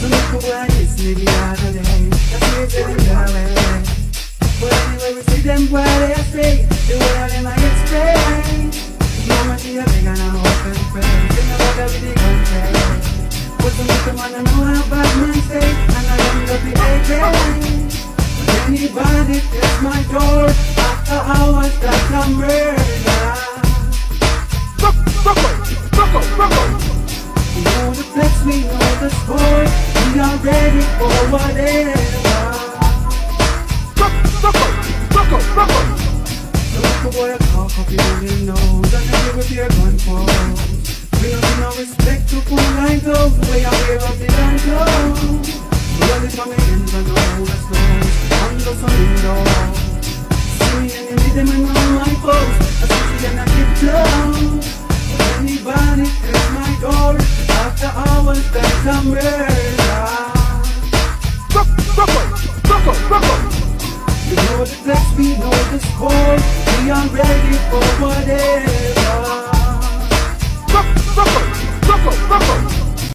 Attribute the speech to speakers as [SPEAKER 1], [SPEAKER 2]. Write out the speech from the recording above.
[SPEAKER 1] So look for what is maybe other day. That's where it's going. But anyway, we see them while they stay. The world in my explain. The moment you have begun to open pray. Think about everything unfair. But some of them wanna know how bad man stay. And I end up the AK. Anybody test my door after hours that I'm murder. You know the flex, we know the score. We are ready for whatever. So if a boy a cock up, you really know that they with your gun for. We don't need no respect to pull line close. The way I wear up the gun close. Well, it's my hands on the road, let's go. I'm just a window. See me and you need them and on my post. I see them and I keep down. Anybody at my door after hours that I'm murder. You know the flex